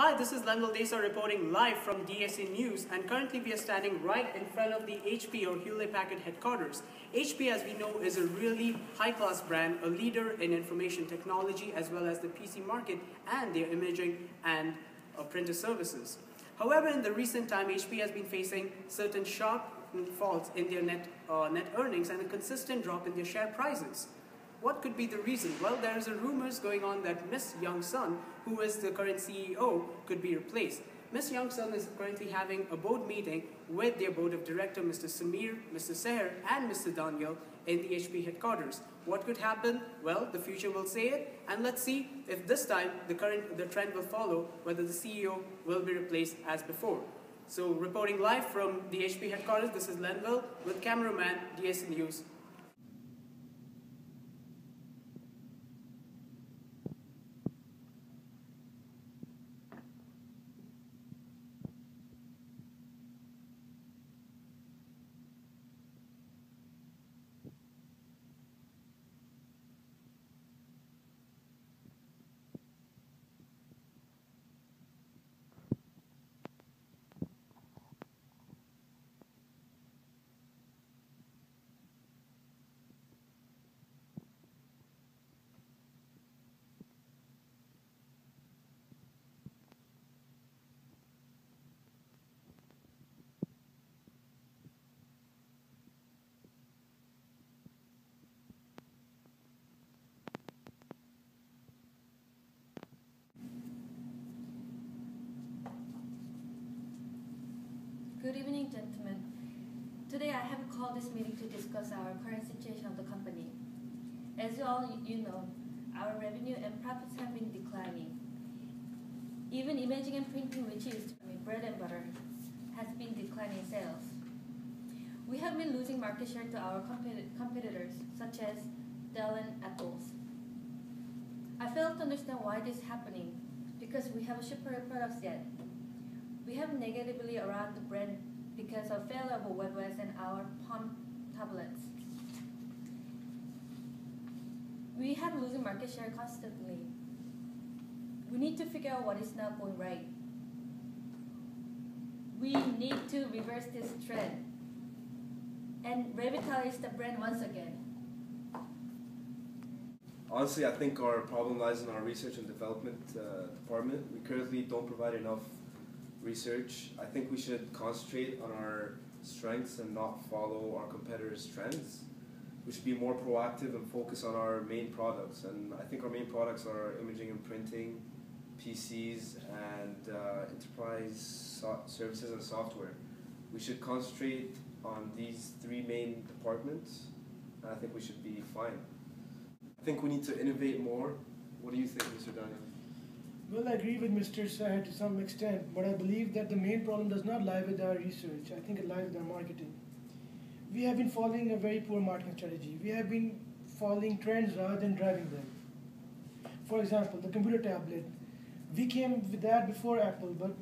Hi, this is Lenville Desa reporting live from DSA News, and currently we are standing right in front of the HP or Hewlett-Packard headquarters. HP, as we know, is a really high-class brand, a leader in information technology as well as the PC market and their imaging and printer services. However, in the recent time, HP has been facing certain sharp falls in their net earnings and a consistent drop in their share prices. What could be the reason? Well, there is a rumors going on that Ms. Young Sun, who is the current CEO, could be replaced. Ms. Young Sun is currently having a board meeting with their board of directors, Mr. Samir, Mr. Seher, and Mr. Daniel in the HP headquarters. What could happen? Well, the future will say it, and let's see if this time the trend will follow, whether the CEO will be replaced as before. So, reporting live from the HP headquarters, this is Lenville with cameraman DSA News. Good evening, gentlemen. Today I have called this meeting to discuss our current situation of the company. As you all know, our revenue and profits have been declining. Even imaging and printing, which is bread and butter, has been declining sales. We have been losing market share to our competitors, such as Dell and Apple. I fail to understand why this is happening, because we have superior products yet. We have negatively around the brand because of failure of WebOS and our Palm tablets. We have losing market share constantly. We need to figure out what is not going right. We need to reverse this trend and revitalize the brand once again. Honestly, I think our problem lies in our research and development department. We currently don't provide enough research. I think we should concentrate on our strengths and not follow our competitors' trends. We should be more proactive and focus on our main products. And I think our main products are imaging and printing, PCs, and enterprise services and software. We should concentrate on these three main departments, and I think we should be fine. I think we need to innovate more. What do you think, Mr. Daniel? Well, I agree with Mr. Seher to some extent, but I believe that the main problem does not lie with our research. I think it lies with our marketing. We have been following a very poor marketing strategy. We have been following trends rather than driving them. For example, the computer tablet. We came with that before Apple, but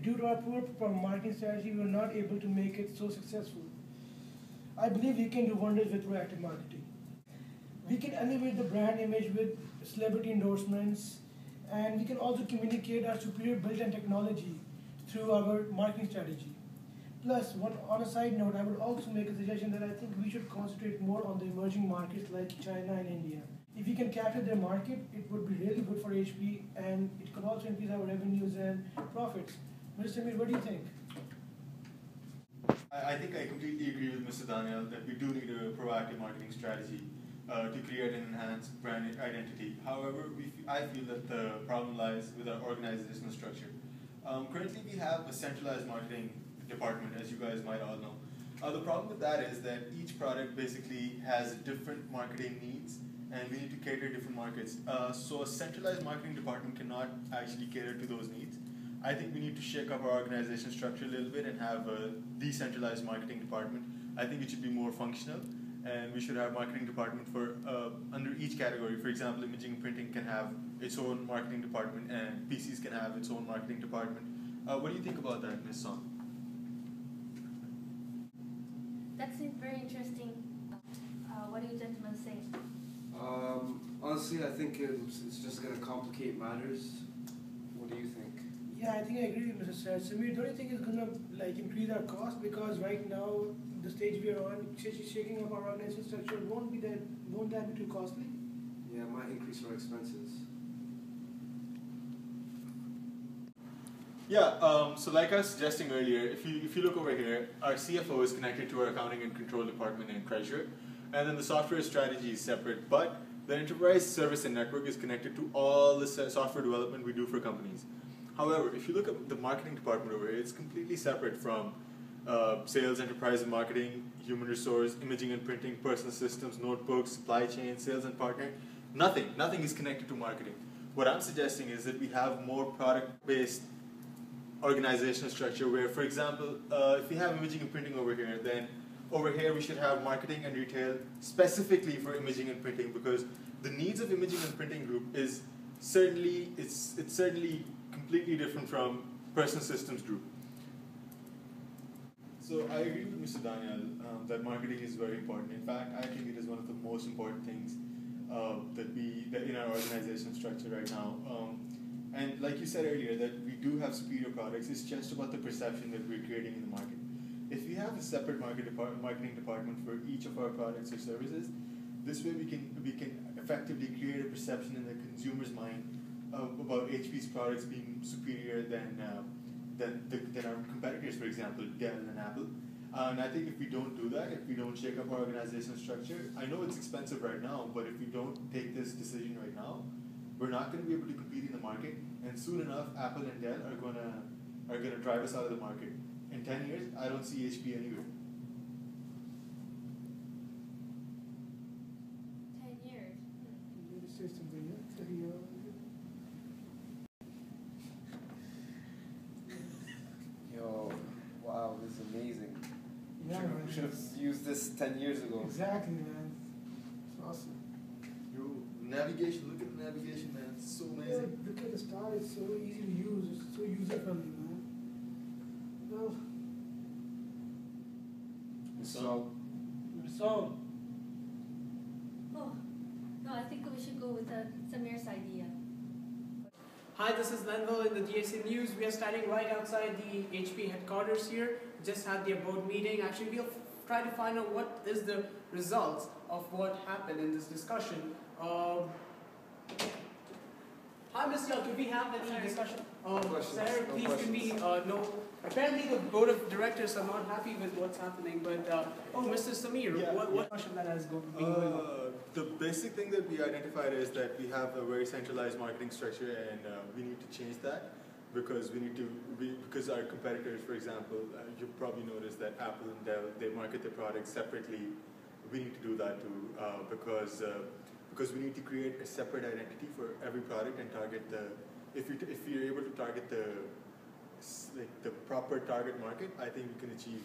due to our poor marketing strategy, we were not able to make it so successful. I believe we can do wonders with proactive marketing. We can elevate the brand image with celebrity endorsements, and we can also communicate our superior built-in technology through our marketing strategy. Plus, on a side note, I would also make a suggestion that I think we should concentrate more on the emerging markets like China and India. If we can capture their market, it would be really good for HP, and it could also increase our revenues and profits. Mr. Samir, what do you think? I think I completely agree with Mr. Daniel that we do need a proactive marketing strategy to create an enhanced brand identity. However, I feel that the problem lies with our organizational structure. Currently, we have a centralized marketing department, as you guys might all know. The problem with that is that each product basically has different marketing needs, and we need to cater to different markets. So a centralized marketing department cannot actually cater to those needs. I think we need to shake up our organization structure a little bit and have a decentralized marketing department. I think it should be more functional, and we should have a marketing department for under each category. For example, imaging and printing can have its own marketing department, and PCs can have its own marketing department. What do you think about that, Ms. Song? That seems very interesting. What do you gentlemen say? Honestly, I think it's just going to complicate matters. What do you think? Yeah, I think I agree with Mr. Said. Samir, don't you think it's gonna like increase our cost, because right now the stage we are on, shaking up our organization structure won't that be too costly? Yeah, it might increase our expenses. Yeah, so like I was suggesting earlier, if you look over here, our CFO is connected to our accounting and control department and treasurer, and then the software strategy is separate, but the enterprise service and network is connected to all the software development we do for companies. However, if you look at the marketing department over here, it's completely separate from sales, enterprise and marketing, human resource, imaging and printing, personal systems, notebooks, supply chain, sales and partner. Nothing is connected to marketing. What I'm suggesting is that we have more product-based organizational structure where, for example, if we have imaging and printing over here, then over here we should have marketing and retail specifically for imaging and printing, because the needs of imaging and printing group is certainly completely different from personal systems group. So I agree with Mr. Daniel that marketing is very important. In fact, I think it is one of the most important things that in our organization structure right now. And like you said earlier, that we do have superior products. It's just about the perception that we're creating in the market. If we have a separate marketing department for each of our products or services, this way we can effectively create a perception in the consumer's mind about HP's products being superior than our competitors, for example, Dell and Apple. And I think if we don't do that, if we don't shake up our organizational structure, I know it's expensive right now, but if we don't take this decision right now, we're not going to be able to compete in the market, and soon enough, Apple and Dell are gonna drive us out of the market. In 10 years, I don't see HP anywhere. 10 years. Let me say something. Yo, wow, this is amazing. Yeah, man. We should have used this 10 years ago. Exactly, man. It's awesome. Yo, navigation, look at the navigation, man. It's so Yeah, amazing. look at the star. It's so easy to use. It's so user friendly, man. Well, So, so Oh, no, I think we should go with Samir's idea. Hi, this is Lenville in the DSA News. We are standing right outside the HP headquarters here. Just had their board meeting. Actually, we'll try to find out what is the results of what happened in this discussion. Hi, Mr. Yao, do we have any discussion? questions, Sarah, no please can we know? Apparently, the board of directors are not happy with what's happening. But Mr. Samir, Yeah, what discussion that has been going on? The basic thing that we identified is that we have a very centralized marketing structure, and we need to change that because because our competitors, for example, you probably noticed that Apple and Dell, they market their products separately. We need to do that too because we need to create a separate identity for every product and target if you're able to target the proper target market, I think we can achieve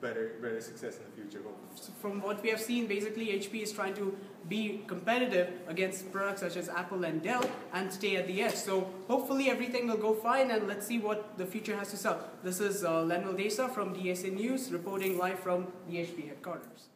better success in the future. So from what we have seen, basically HP is trying to be competitive against products such as Apple and Dell and stay at the edge. So hopefully everything will go fine, and let's see what the future has to sell. This is Lenville Desa from DSA News reporting live from the HP headquarters.